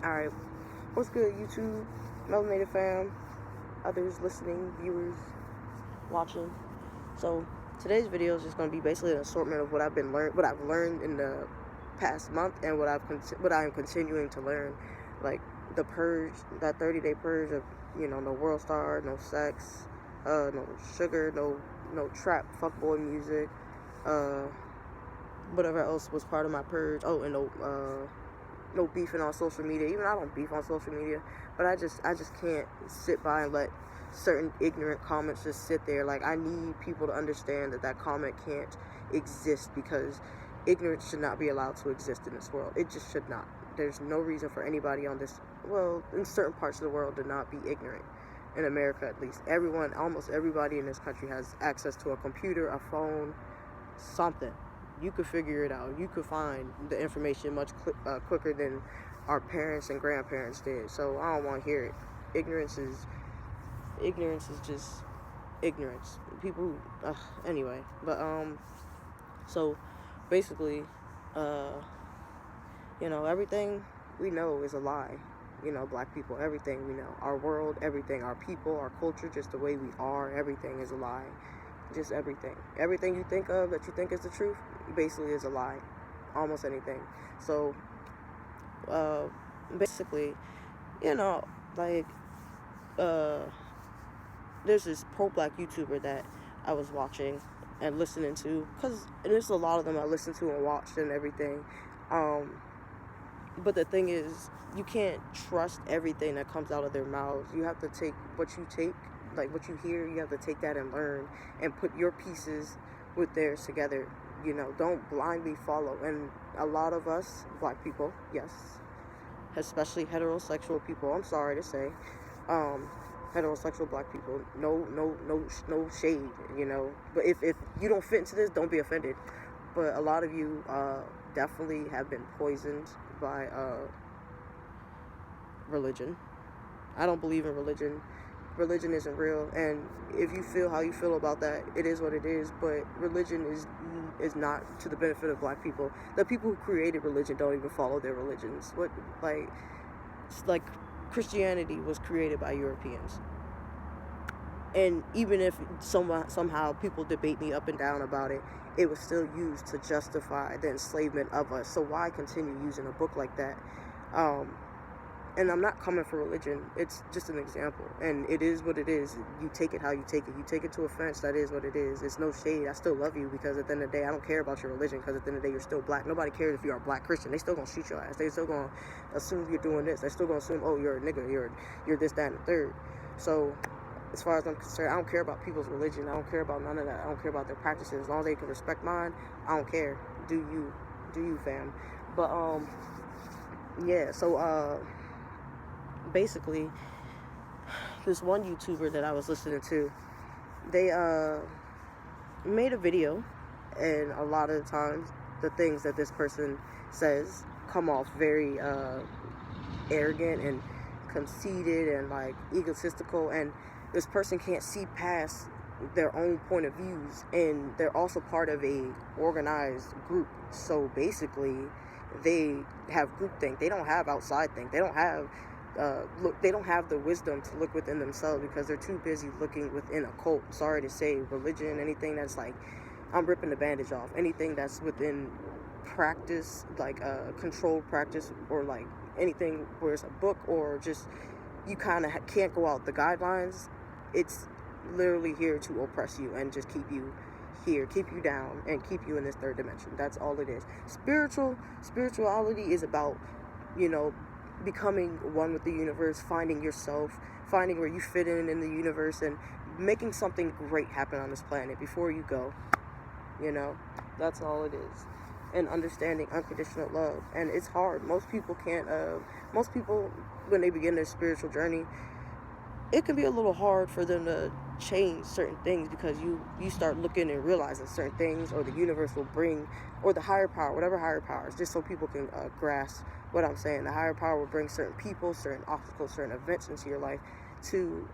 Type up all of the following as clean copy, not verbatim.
Alright, what's good, YouTube, Melanated fam, others listening, viewers, watching. So, today's video is just going to be basically an assortment of what I've learned in the past month and what I am continuing to learn. Like, the purge, that 30-day purge of, no World Star, no sex, no sugar, no trap, fuckboy music, whatever else was part of my purge. Oh, and no beefing on social media. Even I don't beef on social media, but I just can't sit by and let certain ignorant comments just sit there. Like, I need people to understand that comment can't exist, because ignorance should not be allowed to exist in this world. It just should not. There's no reason for anybody on this, well, in certain parts of the world, to not be ignorant. In America, at least, almost everybody in this country has access to a computer, a phone, something. You could figure it out. You could find the information much quicker than our parents and grandparents did. So I don't want to hear it. Ignorance is just ignorance. People, anyway. But so basically, everything we know is a lie. Black people, everything we know, our world, everything, our people, our culture, just the way we are, everything is a lie. Just everything you think of that you think is the truth basically is a lie. Almost anything. So basically, like, there's this pro-black YouTuber that I was watching and listening to, and there's a lot of them I listened to and watched and everything, but the thing is, you can't trust everything that comes out of their mouths. You have to take what you hear, you have to take that and learn and put your pieces with theirs together. Don't blindly follow. And a lot of us, black people, yes, especially heterosexual people, I'm sorry to say, heterosexual black people, no shade, but if you don't fit into this, don't be offended. But a lot of you definitely have been poisoned by religion. I don't believe in religion. Religion isn't real, and if you feel how you feel about that, it is what it is. But religion is not to the benefit of black people. The people who created religion don't even follow their religions. It's like Christianity was created by Europeans, and even if somehow people debate me up and down about it, it was still used to justify the enslavement of us. So why continue using a book like that? And I'm not coming for religion. It's just an example. And it is what it is. You take it how you take it. You take it to offense, that is what it is. It's no shade. I still love you, because at the end of the day, I don't care about your religion, because at the end of the day, you're still black. Nobody cares if you're a black Christian. They still gonna shoot your ass. They still gonna assume you're doing this. They still gonna assume, oh, you're a nigga. You're this, that, and the third. So as far as I'm concerned, I don't care about people's religion. I don't care about none of that. I don't care about their practices. As long as they can respect mine, I don't care. Do you, fam. But yeah, so basically, this one YouTuber that I was listening to, they made a video, and a lot of the times the things that this person says come off very arrogant and conceited and like egotistical, and this person can't see past their own point of views, and they're also part of a organized group. So basically, they have groupthink. They don't have outside think. They don't have they don't have the wisdom to look within themselves, because they're too busy looking within a cult. Sorry to say, religion, anything that's like, I'm ripping the bandage off. Anything that's within practice, like controlled practice, or like anything where it's a book, or just you kind of can't go out the guidelines. It's literally here to oppress you and just keep you here, keep you down, and keep you in this third dimension. That's all it is. Spirituality is about, becoming one with the universe, finding yourself, finding where you fit in the universe, and making something great happen on this planet before you go. That's all it is. And understanding unconditional love. And it's hard. Most people, when they begin their spiritual journey, it can be a little hard for them to change certain things, because you start looking and realizing certain things, or the universe will bring, or the higher power, whatever higher powers, just so people can grasp what I'm saying. The higher power will bring certain people, certain obstacles, certain events into your life to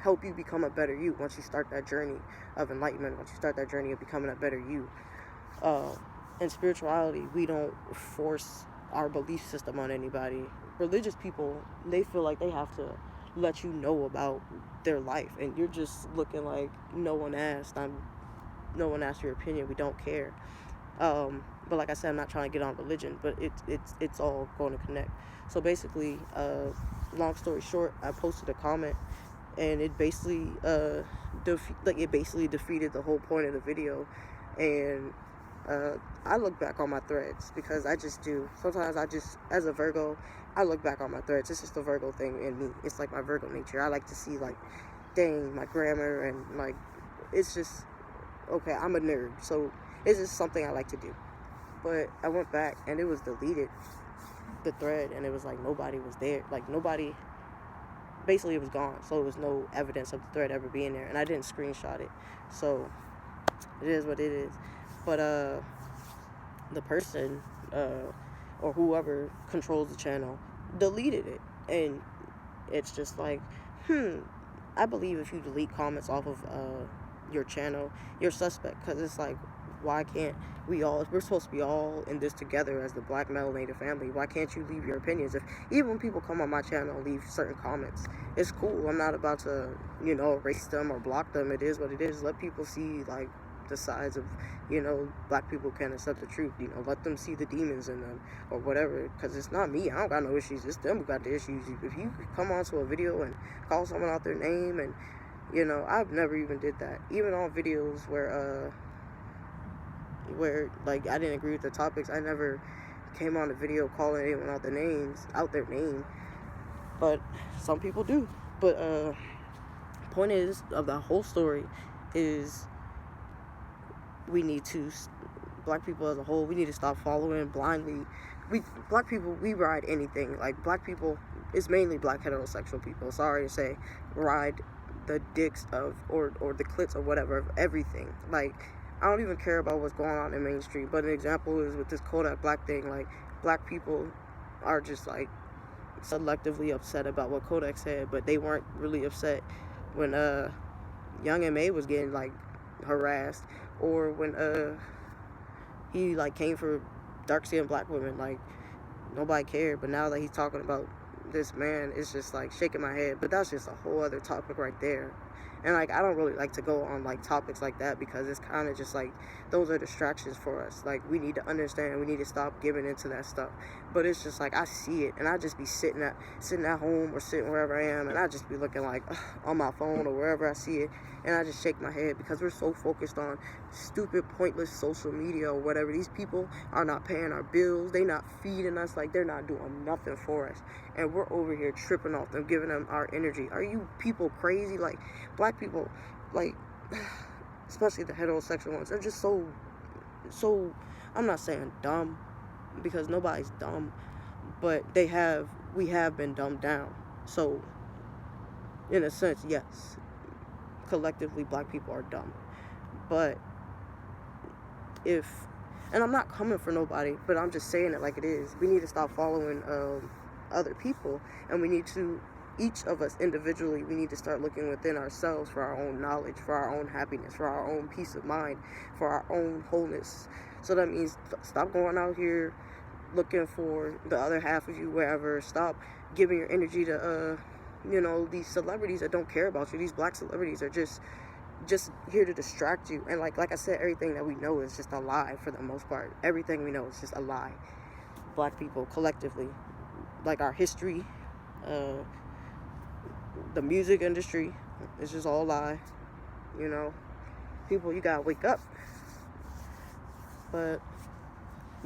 help you become a better you. Once you start that journey of enlightenment, once you start that journey of becoming a better you, in spirituality, we don't force our belief system on anybody. Religious people, they feel like they have to let you know about their life, and you're just looking like no one asked. No one asked your opinion. We don't care. But like I said, I'm not trying to get on religion, but it's all going to connect. So basically, long story short, I posted a comment, and it basically defeated the whole point of the video. And I look back on my threads, because I just do. Sometimes as a Virgo, I look back on my threads. It's just the Virgo thing in me. It's like my Virgo nature. I like to see, like, dang, my grammar, and like, it's just, okay, I'm a nerd, so it's just something I like to do. But I went back, and it was deleted, the thread, and it was like nobody was there. Like, nobody, basically it was gone. So it was no evidence of the thread ever being there, and I didn't screenshot it. So it is what it is. But the person or whoever controls the channel deleted it, and it's just like, I believe if you delete comments off of your channel, you're suspect, because it's like, why can't we're supposed to be all in this together as the Black melanated family. Why can't you leave your opinions? Even when people come on my channel and leave certain comments, it's cool. I'm not about to, erase them or block them. It is what it is. Let people see, like, the sides of, Black people can't accept the truth. Let them see the demons in them or whatever, because it's not me. I don't got no issues. It's them who got the issues. If you come onto a video and call someone out their name, and I've never even did that. Even on videos where like, I didn't agree with the topics, I never came on a video calling anyone out their name. But some people do. But point is of the whole story is, we need to, Black people as a whole, we need to stop following blindly. Black people, we ride anything. Like, Black people, it's mainly Black heterosexual people, sorry to say, ride the dicks of, or the clits or whatever, of everything. Like, I don't even care about what's going on in mainstream. But an example is with this Kodak Black thing. Like, Black people are just, like, selectively upset about what Kodak said, but they weren't really upset when Young M.A. was getting, like, harassed, or when he, like, came for dark-skinned Black women. Like, nobody cared. But now that he's talking about this man, it's just, like, shaking my head. But that's just a whole other topic right there. And, like, I don't really like to go on, like, topics like that, because it's kind of just, like, those are distractions for us. Like, we need to understand, we need to stop giving into that stuff. But it's just, like, I see it, and I just be sitting at home or sitting wherever I am, and I just be looking, like, on my phone or wherever I see it, and I just shake my head, because we're so focused on stupid, pointless social media or whatever. These people are not paying our bills. They not feeding us. Like, they're not doing nothing for us. And we're over here tripping off them, giving them our energy. Are you people crazy? Like, Black people, like, especially the heterosexual ones, they're just so, I'm not saying dumb, because nobody's dumb, but we have been dumbed down. So, in a sense, yes, collectively Black people are dumb. But and I'm not coming for nobody, but I'm just saying it like it is. We need to stop following other people, and we need to, each of us individually, we need to start looking within ourselves for our own knowledge, for our own happiness, for our own peace of mind, for our own wholeness. So that means stop going out here looking for the other half of you wherever. Stop giving your energy to these celebrities that don't care about you. These Black celebrities are just here to distract you. And like I said, everything that we know is just a lie for the most part. Everything we know is just a lie. Black people collectively, like our history, the music industry, it's just all a lie. People, you gotta wake up. But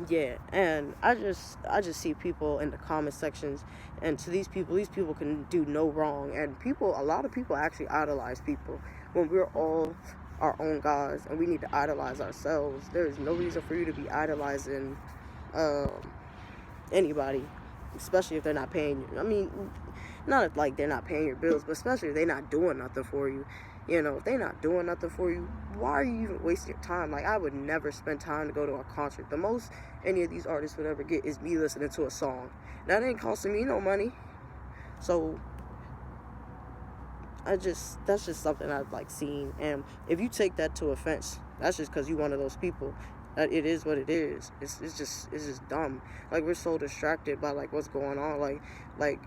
yeah, and I just see people in the comment sections, and to these people can do no wrong, and a lot of people actually idolize people when we're all our own gods, and we need to idolize ourselves. There is no reason for you to be idolizing anybody, especially if they're not paying you. I mean, not like they're not paying your bills, but especially if they're not doing nothing for you. If they're not doing nothing for you, why are you even wasting your time? Like, I would never spend time to go to a concert. The most any of these artists would ever get is me listening to a song. That ain't costing me no money. So that's just something I've, like, seen. And if you take that to offense, that's just because you one of those people. It is what it is. It's just dumb. Like, we're so distracted by like what's going on. Like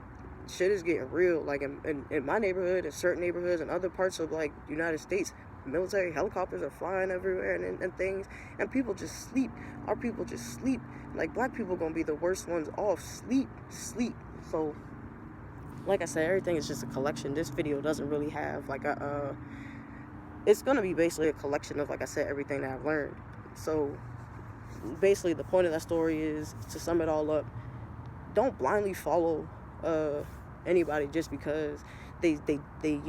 shit is getting real. Like in my neighborhood, in certain neighborhoods, and other parts of like United States, military helicopters are flying everywhere and things, and people just sleep. Our people just sleep. Like, black people gonna be the worst ones off. Sleep. So, like I said, everything is just a collection. This video doesn't really have like a it's gonna be basically a collection of, like I said, everything that I've learned. So basically the point of that story is, to sum it all up, don't blindly follow anybody just because they they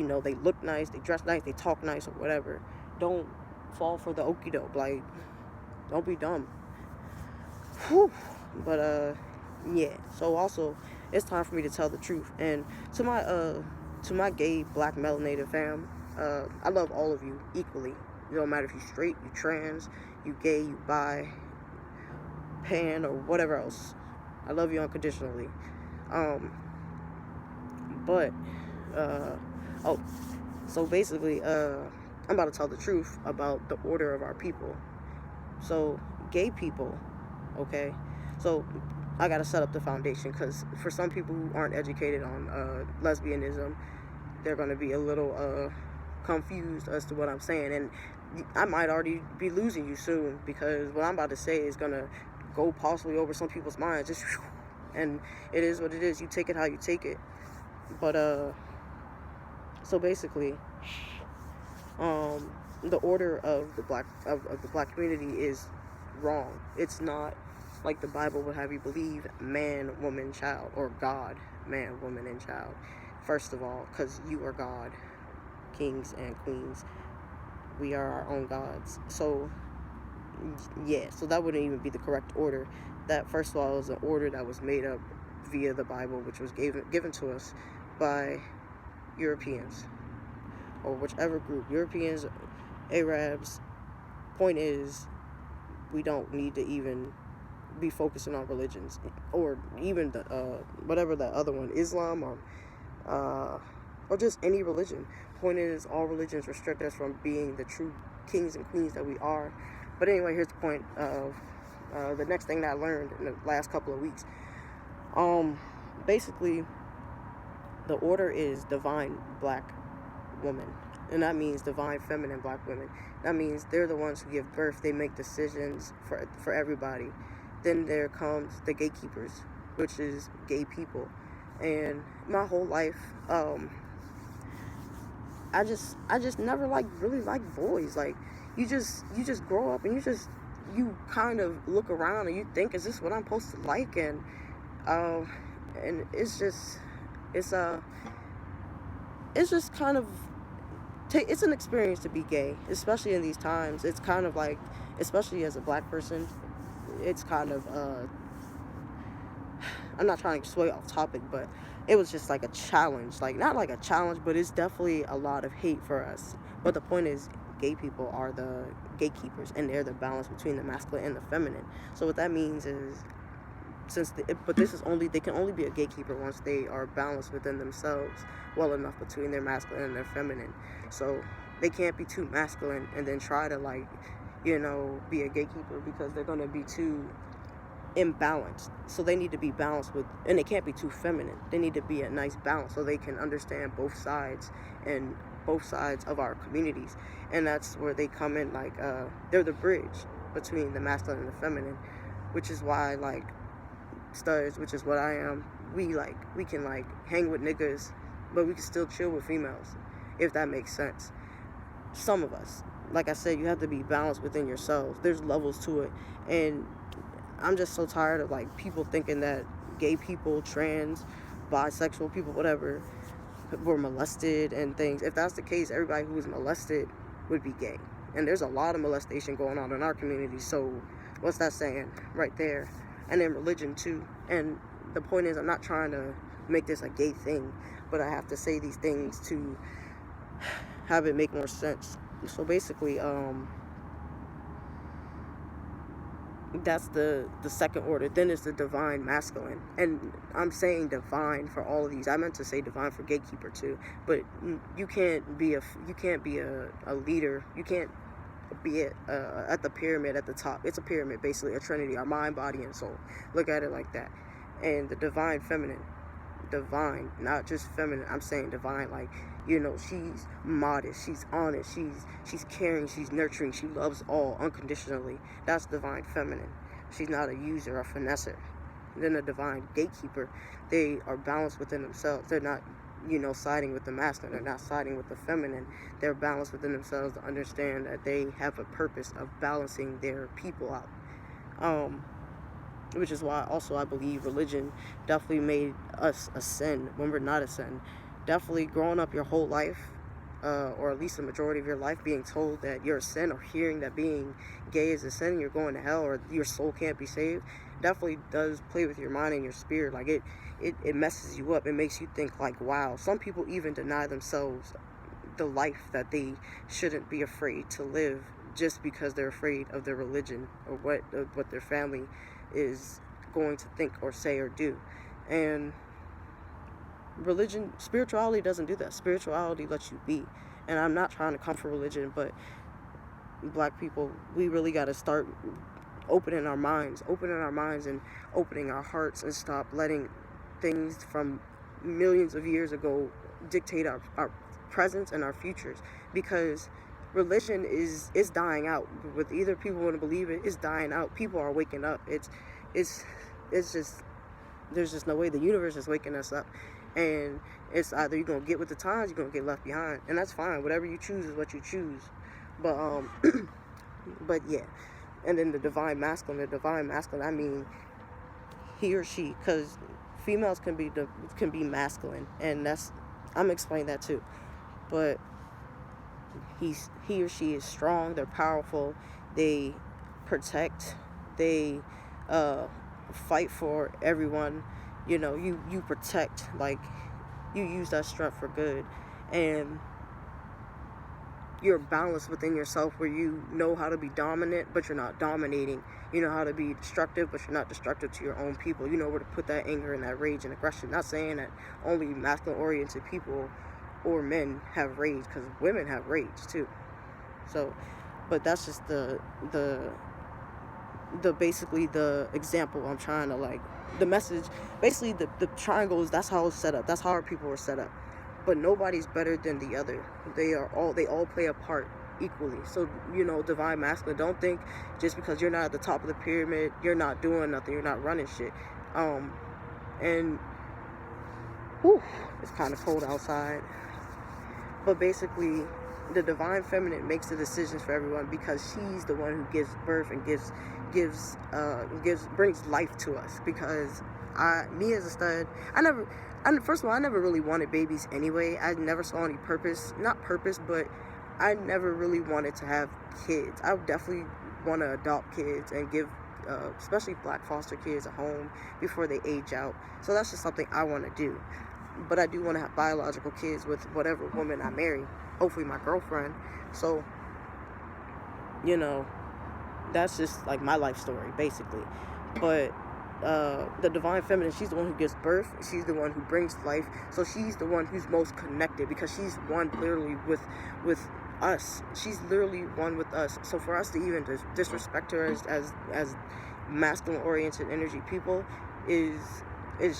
look nice, they dress nice, they talk nice, or whatever. Don't fall for the okie doke. Like, don't be dumb. Whew. But yeah, so also it's time for me to tell the truth. And to my gay black melanated fam, I love all of you equally. It don't matter if you straight, you trans, you gay, you bi, pan, or whatever else. I love you unconditionally. But oh, so basically, I'm about to tell the truth about the order of our people. So, gay people, okay? So, I gotta set up the foundation, because for some people who aren't educated on lesbianism, they're gonna be a little confused as to what I'm saying, and I might already be losing you soon, because what I'm about to say is gonna go possibly over some people's minds, just and it is what it is. You take it how you take it. But so basically, the order of the black community is wrong. It's not like the Bible would have you believe: man, woman, child, or God, man, woman, and child. First of all, because you are God, kings and queens. We are our own gods. So yeah, so that wouldn't even be the correct order. That, first of all, is an order that was made up via the Bible, which was given to us by Europeans, or whichever group, Europeans, Arabs. Point is, we don't need to even be focusing on religions, or even the whatever the other one, Islam, or just any religion. Point is, all religions restrict us from being the true kings and queens that we are. But anyway, here's the point of the next thing that I learned in the last couple of weeks. Basically, the order is divine black woman, and that means divine feminine black women. That means they're the ones who give birth. They make decisions for everybody. Then there comes the gatekeepers, which is gay people. And my whole life, I just never really liked boys. Like, you just grow up and you kind of look around and you think, is this what I'm supposed to like? And it's just kind of it's an experience to be gay, especially in these times. It's kind of like, especially as a black person, it's kind of I'm not trying to sway off topic, but it was just like a challenge. Like, not like a challenge, but it's definitely a lot of hate for us. But the point is, gay people are the gatekeepers, and they're the balance between the masculine and the feminine. So what that means is, they can only be a gatekeeper once they are balanced within themselves well enough between their masculine and their feminine. So they can't be too masculine and then try to, like, be a gatekeeper, because they're going to be too imbalanced. So they need to be balanced and they can't be too feminine. They need to be a nice balance so they can understand both sides and both sides of our communities. And that's where they come in, like, they're the bridge between the masculine and the feminine, which is why, like, studs, which is what I am, we can hang with niggas, but we can still chill with females, if that makes sense. Some of us, like I said, you have to be balanced within yourselves. There's levels to it, and I'm just so tired of, like, people thinking that gay people, trans, bisexual people, whatever, were molested and things. If that's the case, everybody who was molested would be gay, and there's a lot of molestation going on in our community. So what's that saying right there? And then religion too. And the point is, I'm not trying to make this a gay thing, but I have to say these things to have it make more sense. So basically, that's the second order. Then is the divine masculine, and I'm saying divine for all of these. I meant to say divine for gatekeeper too, but you can't be a leader. You can't be it at the pyramid at the top. It's a pyramid, basically, a trinity, our mind, body, and soul. Look at it like that. And the divine feminine, divine, not just feminine, I'm saying divine, like, you know, she's modest, she's honest, she's caring, she's nurturing, she loves all unconditionally. That's divine feminine. She's not a user or finesser. Then a divine gatekeeper, they are balanced within themselves. They're not, you know, siding with the masculine, they're not siding with the feminine. They're balanced within themselves to understand that they have a purpose of balancing their people out. Which is why also I believe religion definitely made us ascend when we're not ascend. Definitely growing up your whole life, or at least the majority of your life, being told that you're a sin, or hearing that being gay is a sin, you're going to hell, or your soul can't be saved, definitely does play with your mind and your spirit. Like it messes you up. It makes you think like, wow. Some people even deny themselves the life that they shouldn't be afraid to live, just because they're afraid of their religion or what their family is going to think or say or do. And religion, spirituality doesn't do that. Spirituality lets you be. And I'm not trying to come for religion, but black people, we really got to start opening our minds and opening our hearts, and stop letting things from millions of years ago dictate our presence and our futures. Because religion is dying out. With either people want to believe it's dying out. People are waking up. It's just, there's just no way. The universe is waking us up, and it's either you're gonna get with the times, you're gonna get left behind, and that's fine. Whatever you choose is what you choose. But but yeah. And then the divine masculine, I mean he or she, because females can be masculine, and that's, I'm explaining that too. But he or she is strong, they're powerful, they protect, they fight for everyone. You know, you protect, like, you use that strength for good, and you're balanced within yourself, where you know how to be dominant but you're not dominating. You know how to be destructive but you're not destructive to your own people. You know where to put that anger and that rage and aggression. Not saying that only masculine oriented people or men have rage, because women have rage too. So, but that's just the basically the example I'm trying to, like, the message. Basically the triangles, that's how it's set up, that's how our people are set up. But nobody's better than the other. They all play a part equally. So, you know, divine masculine, don't think just because you're not at the top of the pyramid, you're not doing nothing, you're not running shit. And whew, it's kind of cold outside. But basically, the divine feminine makes the decisions for everyone, because she's the one who gives birth and brings life to us. Because me as a stud, first of all, I never really wanted babies anyway. I never saw any not purpose, but I never really wanted to have kids. I would definitely want to adopt kids and give, especially black foster kids, a home before they age out. So that's just something I want to do. But I do want to have biological kids with whatever woman I marry, hopefully my girlfriend. So, you know, that's just like my life story, basically. But the divine feminine, she's the one who gives birth, she's the one who brings life, so she's the one who's most connected, because she's one literally with us. She's literally one with us. So for us to even disrespect her as masculine oriented energy people is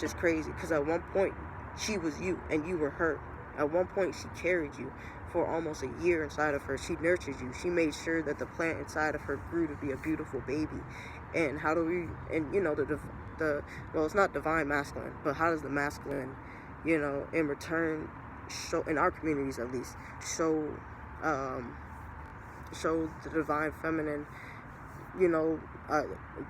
just crazy. Because at one point she was you and you were her. At one point she carried you for almost a year inside of her. She nurtured you. She made sure that the plant inside of her grew to be a beautiful baby. And how do we, and you know, well, it's not divine masculine, but how does the masculine, you know, in return show, in our communities at least, show the divine feminine, you know,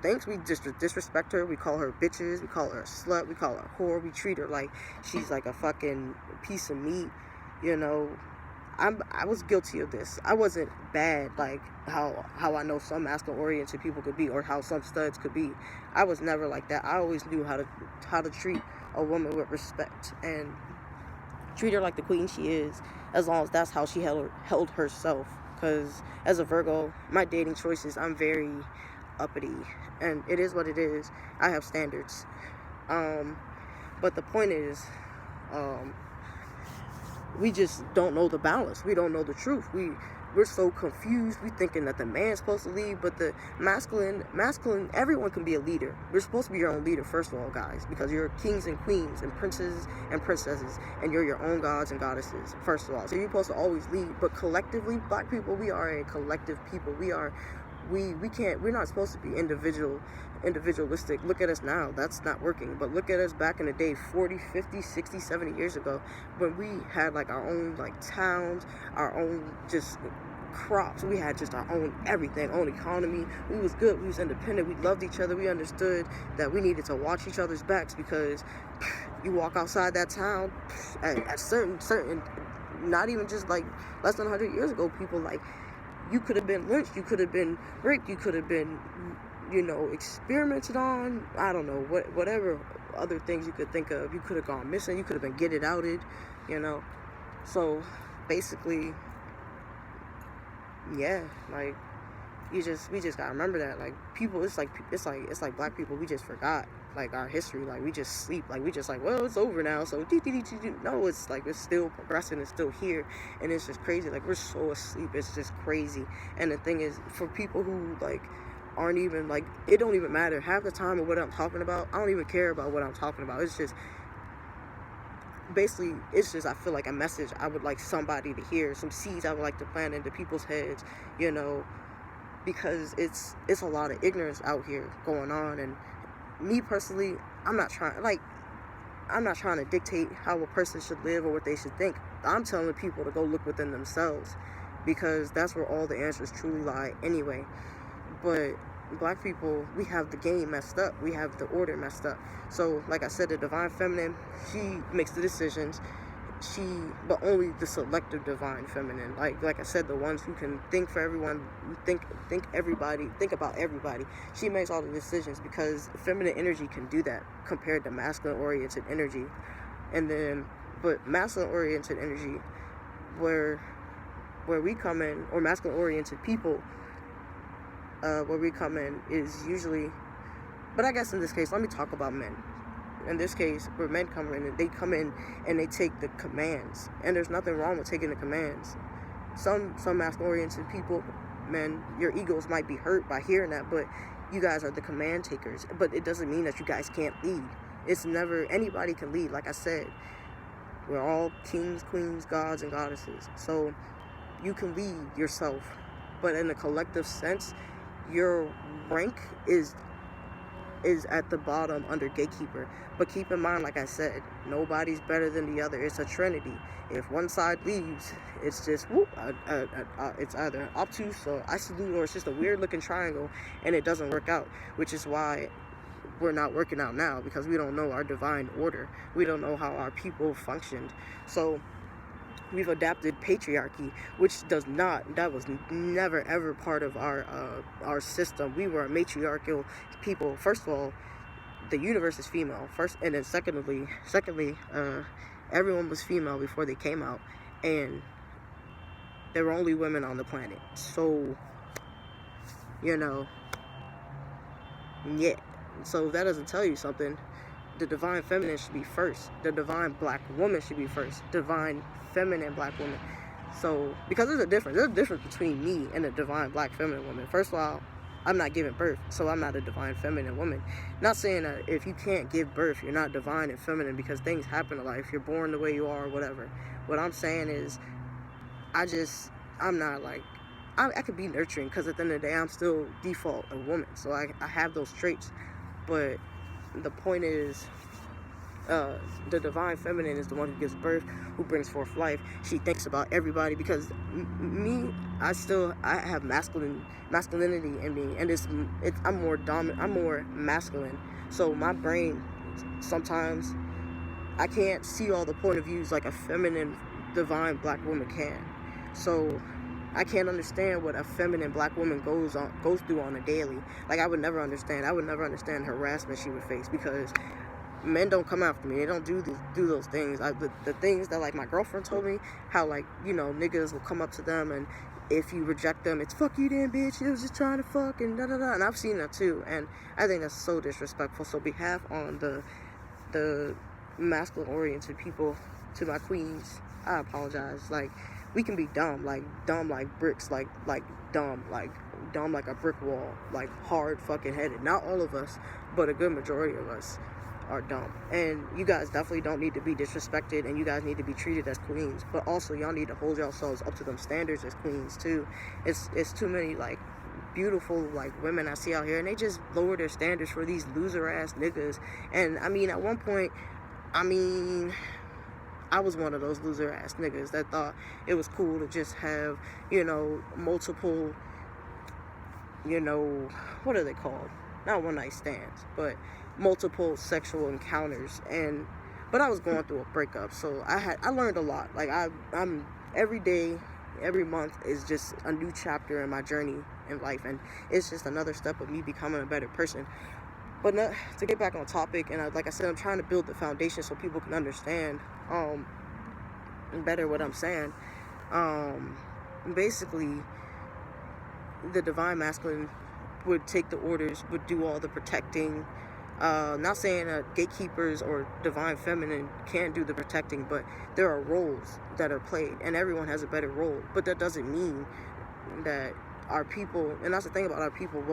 thanks, we just disrespect her, we call her bitches, we call her a slut, we call her a whore, we treat her like she's like a fucking piece of meat, you know. I was guilty of this. I wasn't bad like how I know some masculine oriented people could be, or how some studs could be. I was never like that. I always knew how to treat a woman with respect and treat her like the queen she is, as long as that's how she held herself. Because as a Virgo, my dating choices, I'm very uppity, and it is what it is. I have standards. But the point is, we just don't know the balance. We don't know the truth. we're so confused. We thinking that the man's supposed to lead, but the masculine, everyone can be a leader. You're supposed to be your own leader, first of all, guys, because you're kings and queens and princes and princesses, and you're your own gods and goddesses, first of all. So you're supposed to always lead. But collectively, black people, we are a collective people. We're not supposed to be individualistic. Look at us now. That's not working. But look at us back in the day, 40, 50, 60, 70 years ago, when we had like our own like towns, our own just crops. We had just our own everything, own economy. We was good. We was independent. We loved each other. We understood that we needed to watch each other's backs, because you walk outside that town at certain, not even just like less than 100 years ago, people like, you could have been lynched, you could have been raped, you could have been, experimented on, I don't know, whatever other things you could think of. You could have gone missing, you could have been get it outed, So basically, yeah, like, we just gotta remember that, like, people, it's like black people, we just forgot, like, our history, like, we just sleep, like, we just like, well, it's over now, so no, it's like, it's still progressing, it's still here, and it's just crazy, like, we're so asleep, it's just crazy. And the thing is, for people who, like, aren't even, like, it don't even matter half the time of what I'm talking about. I don't even care about what I'm talking about. It's just, basically, I feel like a message I would like somebody to hear, some seeds I would like to plant into people's heads, because it's a lot of ignorance out here going on. And me personally, I'm not trying to dictate how a person should live or what they should think. I'm telling people to go look within themselves, because that's where all the answers truly lie anyway. But black people, we have the game messed up. We have the order messed up. So, like I said, the divine feminine, she makes the decisions. But only the selective divine feminine. Like I said, the ones who can think for everyone, think about everybody. She makes all the decisions, because feminine energy can do that compared to masculine oriented energy. And then, but masculine oriented energy, where we come in, or masculine oriented people, where we come in is usually, but I guess in this case, let me talk about men. In this case, where men come in, and they take the commands, and there's nothing wrong with taking the commands. Some masculine-oriented people, men, your egos might be hurt by hearing that, but you guys are the command takers. But it doesn't mean that you guys can't lead. It's never, anybody can lead. Like I said, we're all kings, queens, gods, and goddesses. So you can lead yourself, but in a collective sense, your rank is at the bottom under gatekeeper. But keep in mind, like I said, nobody's better than the other. It's a trinity. If one side leaves, it's just it's either obtuse or isolute, or it's just a weird looking triangle, and it doesn't work out, which is why we're not working out now, because we don't know our divine order. We don't know how our people functioned. So we've adapted patriarchy, which that was never ever part of our system. We were a matriarchal people. First of all, the universe is female first, and then secondly, everyone was female before they came out, and there were only women on the planet. So, yeah. So if that doesn't tell you something, the divine feminine should be first. The divine black woman should be first. Divine feminine black woman. So, because there's a difference between me and a divine black feminine woman. First of all, I'm not giving birth, so I'm not a divine feminine woman. Not saying that if you can't give birth, you're not divine and feminine, because things happen in life. You're born the way you are, or whatever. What I'm saying is, I'm not like, I could be nurturing, because at the end of the day, I'm still default a woman. So I have those traits. But the point is, the divine feminine is the one who gives birth, who brings forth life. She thinks about everybody, because me, I have masculinity in me, and I'm more dominant, I'm more masculine. So my brain, sometimes I can't see all the point of views like a feminine divine black woman can. So I can't understand what a feminine black woman goes through on a daily. Like, I would never understand harassment she would face, because men don't come after me. They don't do those things. The things that, like, my girlfriend told me, how, like, niggas will come up to them, and if you reject them, it's fuck you then, bitch, you was just trying to fuck, and da-da-da. And I've seen that too, and I think that's so disrespectful. So behalf on the masculine oriented people, to my queens, I apologize. Like, We can be dumb like bricks, like dumb like a brick wall, like hard fucking headed. Not all of us, but a good majority of us are dumb. And you guys definitely don't need to be disrespected, and you guys need to be treated as queens, but also y'all need to hold yourselves up to them standards as queens too. It's too many like beautiful like women I see out here, and they just lower their standards for these loser ass niggas. And I mean, at one point, I was one of those loser ass niggas that thought it was cool to just have, multiple, what are they called? Not one night stands, but multiple sexual encounters. But I was going through a breakup, so I learned a lot. Like I'm every day, every month is just a new chapter in my journey in life, and it's just another step of me becoming a better person. But to get back on topic, and like I said, I'm trying to build the foundation so people can understand better what I'm saying. Basically, the divine masculine would take the orders, would do all the protecting. Not saying that gatekeepers or divine feminine can't do the protecting, but there are roles that are played, and everyone has a better role. But that doesn't mean that our people, and that's the thing about our people,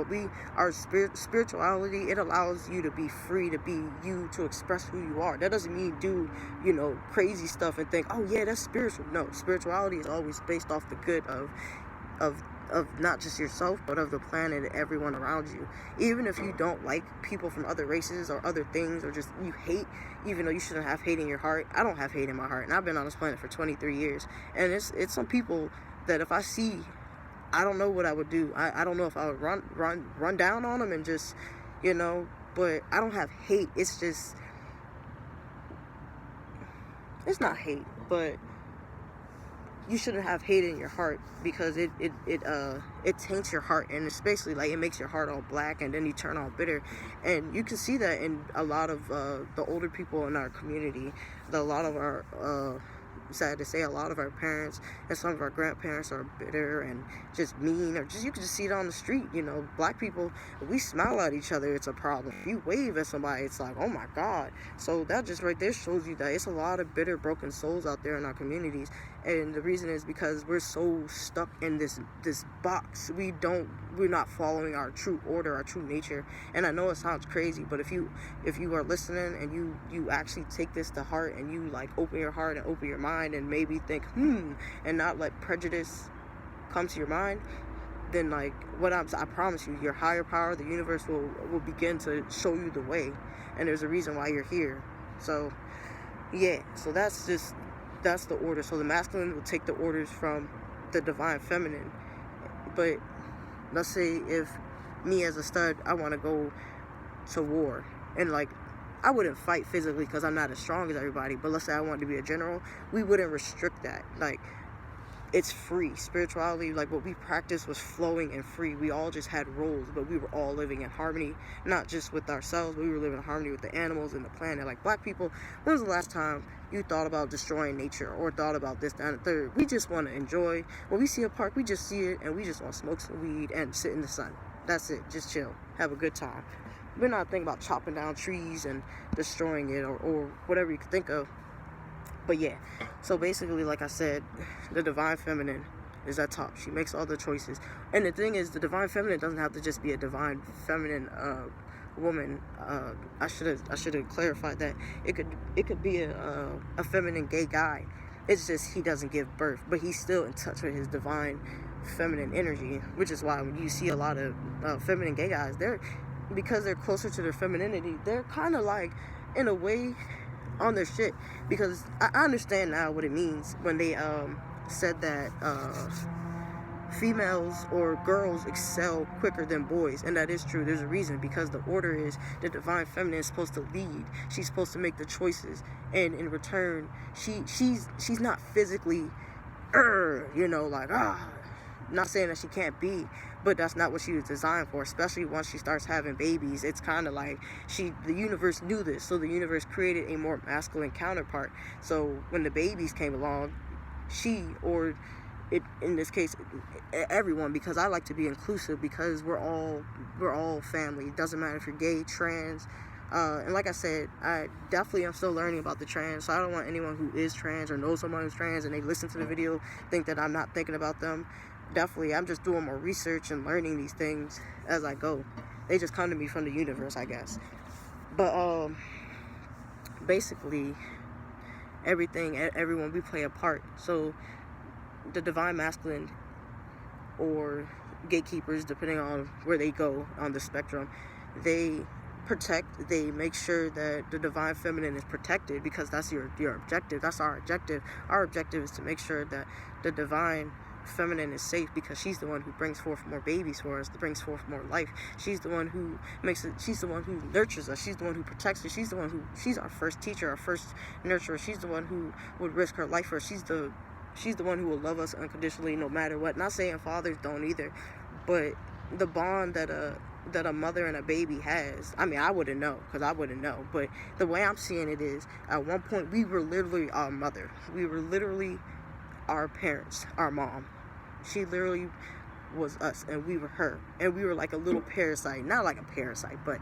our spirituality, it allows you to be free to be you, to express who you are. That doesn't mean do crazy stuff and think, oh yeah, that's spiritual. No, spirituality is always based off the good of not just yourself, but of the planet and everyone around you. Even if you don't like people from other races or other things, or just you hate, even though you shouldn't have hate in your heart. I don't have hate in my heart, and I've been on this planet for 23 years, and it's some people that if I see, I don't know what I would do. I don't know if I would run down on them and just, but I don't have hate. It's just, it's not hate, but you shouldn't have hate in your heart, because it taints your heart, and it's basically like it makes your heart all black, and then you turn all bitter. And you can see that in a lot of the older people in our community. A lot of our sad to say, a lot of our parents and some of our grandparents are bitter and just mean, or just, you can just see it on the street. Black people, we smile at each other, it's a problem. If you wave at somebody, it's like, oh my God. So that just right there shows you that it's a lot of bitter, broken souls out there in our communities. And the reason is because we're so stuck in this box. We're not following our true order, our true nature. And I know it sounds crazy, but if you are listening and you actually take this to heart, and you like open your heart and open your mind and maybe think, and not let prejudice come to your mind, then like I promise you, your higher power, the universe will begin to show you the way. And there's a reason why you're here. So yeah, so that's the order. So the masculine will take the orders from the divine feminine. But let's say if me as a stud, I want to go to war, and like I wouldn't fight physically because I'm not as strong as everybody, but let's say I wanted to be a general, we wouldn't restrict that. Like, it's free. Spirituality, like what we practiced, was flowing and free. We all just had roles, but we were all living in harmony, not just with ourselves, but we were living in harmony with the animals and the planet. Like, black people, when was the last time you thought about destroying nature, or thought about this, that, and the third? We just want to enjoy. When we see a park, we just see it, and we just want to smoke some weed and sit in the sun. That's it. Just chill. Have a good time. We're not thinking about chopping down trees and destroying it, or whatever you can think of. But yeah, so basically, like I said, the divine feminine is at top. She makes all the choices. And the thing is, the divine feminine doesn't have to just be a divine feminine woman. I should have clarified that. It could be a feminine gay guy. It's just he doesn't give birth, but he's still in touch with his divine feminine energy, which is why when you see a lot of feminine gay guys, because they're closer to their femininity, they're kind of like, in a way, on their shit. Because I understand now what it means when they said that females or girls excel quicker than boys, and that is true. There's a reason, because the order is the divine feminine is supposed to lead. She's supposed to make the choices, and in return, she's not physically, not saying that she can't be, but that's not what she was designed for. Especially once she starts having babies, it's kind of like the universe knew this, so the universe created a more masculine counterpart. So when the babies came along, in this case, everyone, because I like to be inclusive, because we're all family. It doesn't matter if you're gay, trans, And like I said, I definitely am still learning about the trans, so I don't want anyone who is trans or knows someone who's trans and they listen to the video think that I'm not thinking about them. Definitely, I'm just doing more research and learning these things as I go. They just come to me from the universe, I guess. But basically, everyone, we play a part. So the divine masculine, or gatekeepers, depending on where they go on the spectrum, they make sure that the divine feminine is protected, because that's your objective. That's our objective. Our objective is to make sure that the divine feminine is safe, because she's the one who brings forth more babies for us, brings forth more life. She's the one who makes it, she's the one who nurtures us, she's the one who protects us, she's our first teacher, our first nurturer. She's the one who would risk her life for us. She's the one who will love us unconditionally no matter what. Not saying fathers don't either, but the bond that a mother and a baby has, I mean, I wouldn't know, because I wouldn't know, but the way I'm seeing it is, at one point we were literally our mother. We were literally our parents, our mom. She literally was us, and we were her, and we were like a little parasite. Not like a parasite, but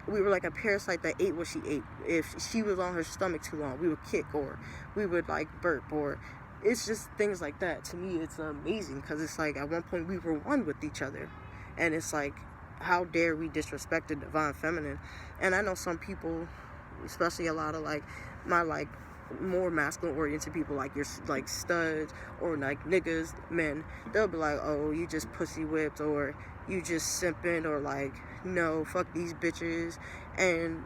we were like a parasite that ate what she ate. If she was on her stomach too long, we would kick, or we would like burp, or it's just things like that. To me, it's amazing, because it's like at one point we were one with each other, and it's like, how dare we disrespect the divine feminine? And I know some people, especially a lot of my more masculine oriented people, like your like studs or like niggas, men, they'll be like, oh, you just pussy whipped, or you just simping, or like, no, fuck these bitches. And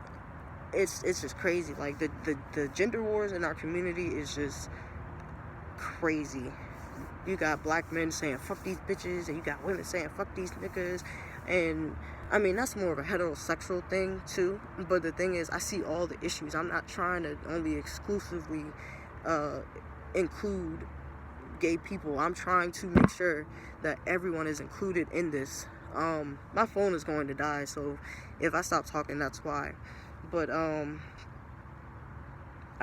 it's just crazy. Like the gender wars in our community is just crazy. You got black men saying fuck these bitches, and you got women saying fuck these niggas. And I mean, that's more of a heterosexual thing too, but the thing is, I see all the issues. I'm not trying to only exclusively include gay people. I'm trying to make sure that everyone is included in this. My phone is going to die, so if I stop talking, that's why. But I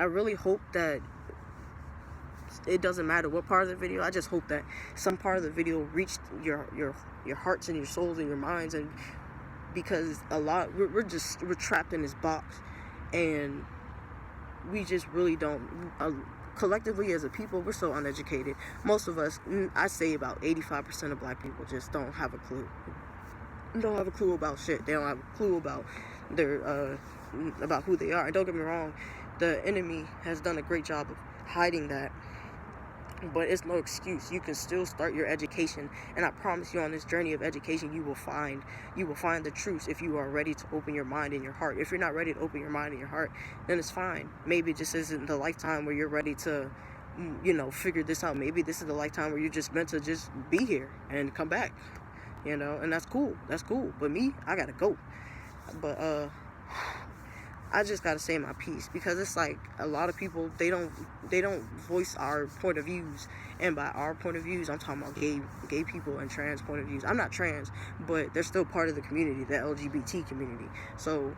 really hope that it doesn't matter what part of the video. I just hope that some part of the video reached your hearts and your souls and your minds, and because a lot we're trapped in this box, and we just really don't collectively as a people, we're so uneducated. Most of us, I say about 85% of black people, just don't have a clue. Don't have a clue about shit. They don't have a clue about their about who they are. And don't get me wrong, the enemy has done a great job of hiding that, but it's no excuse. You can still start your education, and I promise you, on this journey of education, you will find the truth if you are ready to open your mind and your heart. If you're not ready to open your mind and your heart, then it's fine. Maybe it just isn't the lifetime where you're ready to, figure this out. Maybe this is the lifetime where you're just meant to just be here and come back, and that's cool. But me, I gotta go. But I just gotta say my piece, because it's like a lot of people, they don't voice our point of views, and by our point of views, I'm talking about gay people and trans point of views. I'm not trans, but they're still part of the community, the LGBT community. So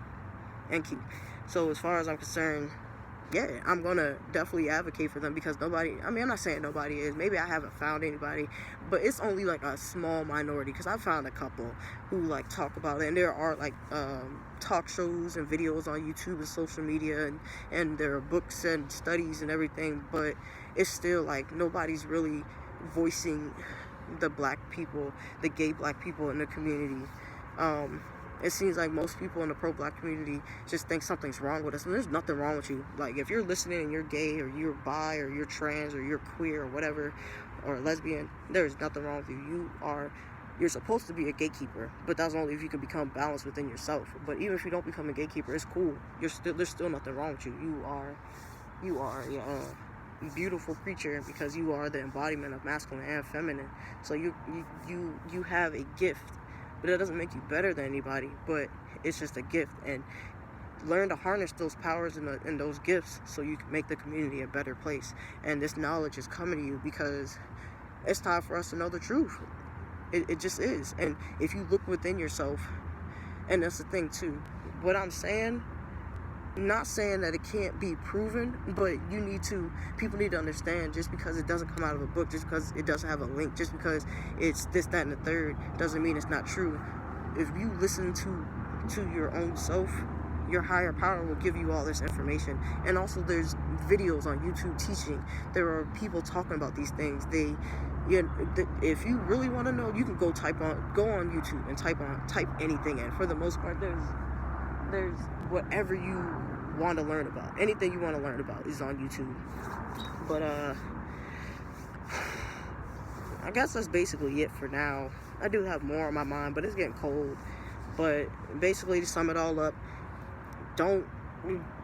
as far as I'm concerned, yeah, I'm gonna definitely advocate for them, because I'm not saying nobody is. Maybe I haven't found anybody, but it's only like a small minority, because I found a couple who like talk about it, and there are like talk shows and videos on YouTube and social media, and there are books and studies and everything, but it's still like nobody's really voicing the black people, the gay black people in the community. It seems like most people in the pro-black community just think something's wrong with us, and there's nothing wrong with you. Like, if you're listening and you're gay, or you're bi, or you're trans, or you're queer, or whatever, or lesbian, there's nothing wrong with you. You're supposed to be a gatekeeper, but that's only if you can become balanced within yourself. But even if you don't become a gatekeeper, it's cool. There's still nothing wrong with you. You are a beautiful creature, because you are the embodiment of masculine and feminine. So you have a gift. But it doesn't make you better than anybody, but it's just a gift. And learn to harness those powers and those gifts, so you can make the community a better place. And this knowledge is coming to you, because it's time for us to know the truth. It just is. And if you look within yourself, and that's the thing too, what I'm saying, not saying that it can't be proven, but people need to understand, just because it doesn't come out of a book, just because it doesn't have a link, just because it's this, that, and the third, doesn't mean it's not true. If you listen to your own self, your higher power will give you all this information. And also there's videos on YouTube teaching. There are people talking about these things. If you really want to know, you can go on YouTube and type anything in. For the most part, there's whatever you want to learn about. Anything you want to learn about is on YouTube. But I guess that's basically it for now. I do have more on my mind, but it's getting cold. But basically, to sum it all up, don't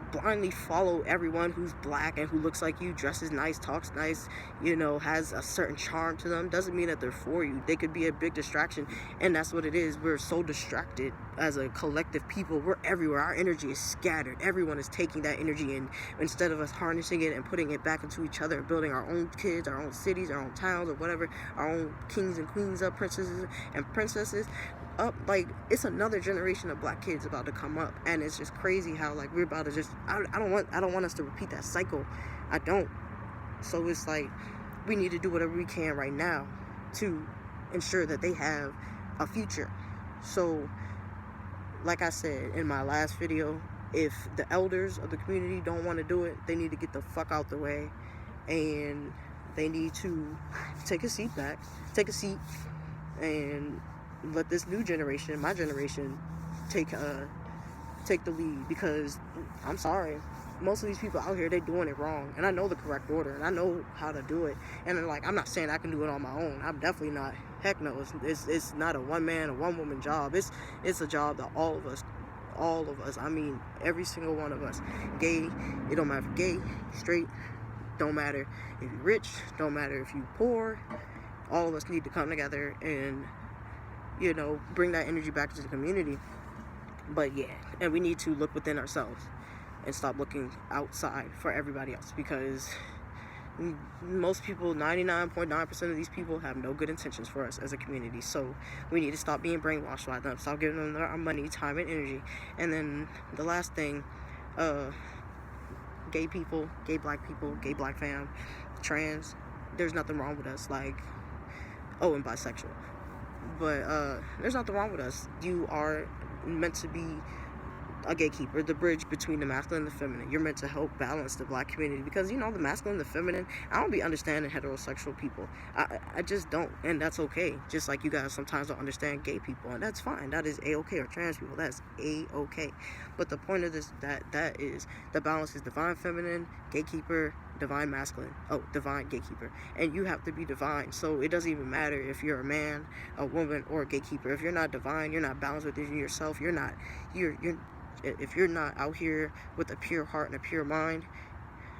blindly follow everyone who's black and who looks like you, dresses nice, talks nice, has a certain charm to them. Doesn't mean that they're for you. They could be a big distraction, and that's what it is. We're so distracted as a collective people. We're everywhere. Our energy is scattered. Everyone is taking that energy, and instead of us harnessing it and putting it back into each other, building our own kids, our own cities, our own towns, or whatever, our own kings and queens up, princesses and princesses up, like, it's another generation of black kids about to come up, and it's just crazy how, like, we're about to just I don't want us to repeat that cycle. I don't. So it's like we need to do whatever we can right now to ensure that they have a future. So like I said in my last video, if the elders of the community don't want to do it, they need to get the fuck out the way, and they need to take a seat, and let this new generation, my generation, take the lead. Because I'm sorry, most of these people out here, they're doing it wrong, and I know the correct order, and I know how to do it. And I'm not saying I can do it on my own. I'm definitely not. Heck no. It's not a one man or one woman job. It's a job that all of us, I mean every single one of us, gay, it don't matter if you're gay, straight, don't matter if you're rich, don't matter if you're poor, all of us need to come together and bring that energy back to the community. But yeah, and we need to look within ourselves and stop looking outside for everybody else, because most people, 99.9% of these people, have no good intentions for us as a community. So we need to stop being brainwashed by them, stop giving them our money, time, and energy. And then the last thing, gay people, gay black people, gay black fam, trans, there's nothing wrong with us. And bisexual. But there's nothing wrong with us. You are meant to be a gatekeeper, the bridge between the masculine and the feminine. You're meant to help balance the black community, because the masculine and the feminine, I don't be understanding heterosexual people. I just don't, and that's okay. Just like you guys sometimes don't understand gay people, and that's fine. That is a-okay. Or trans people, that's a-okay. But the point of this, that is the balance is divine feminine, gatekeeper, divine masculine, divine gatekeeper, and you have to be divine. So it doesn't even matter if you're a man, a woman, or a gatekeeper. If you're not divine, you're not balanced within yourself, if you're not out here with a pure heart and a pure mind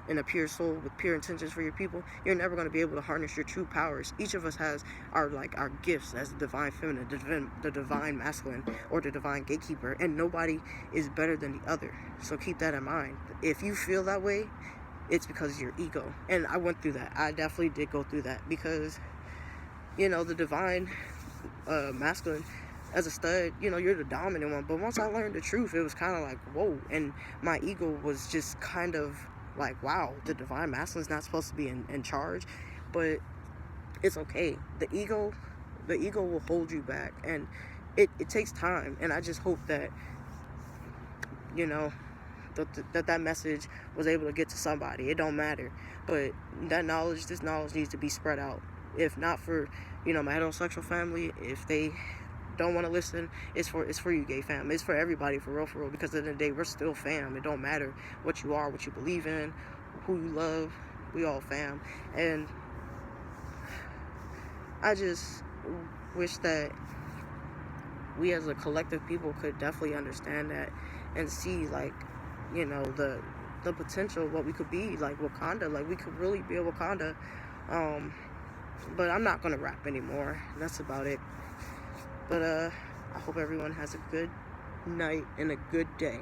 and a pure soul with pure intentions for your people, you're never going to be able to harness your true powers. Each of us has our gifts as the divine feminine, the divine masculine, or the divine gatekeeper, and nobody is better than the other. So keep that in mind. If you feel that way, it's because of your ego. And I went through that. I definitely did go through that, because the divine masculine, as a stud, you're the dominant one. But once I learned the truth, it was kind of like, whoa. And my ego was just kind of like, wow, the divine masculine's not supposed to be in charge. But it's okay. The ego will hold you back, and it takes time. And I just hope that that message was able to get to somebody. It don't matter, but this knowledge needs to be spread out. If not for my heterosexual family, if they don't want to listen, it's for you, gay fam. It's for everybody, for real, because at the end of the day, we're still fam. It don't matter what you are, what you believe in, who you love, we all fam. And I just wish that we as a collective people could definitely understand that and see the potential of what we could be, like Wakanda. Like, we could really be a Wakanda. But I'm not gonna rap anymore. That's about it. But I hope everyone has a good night and a good day.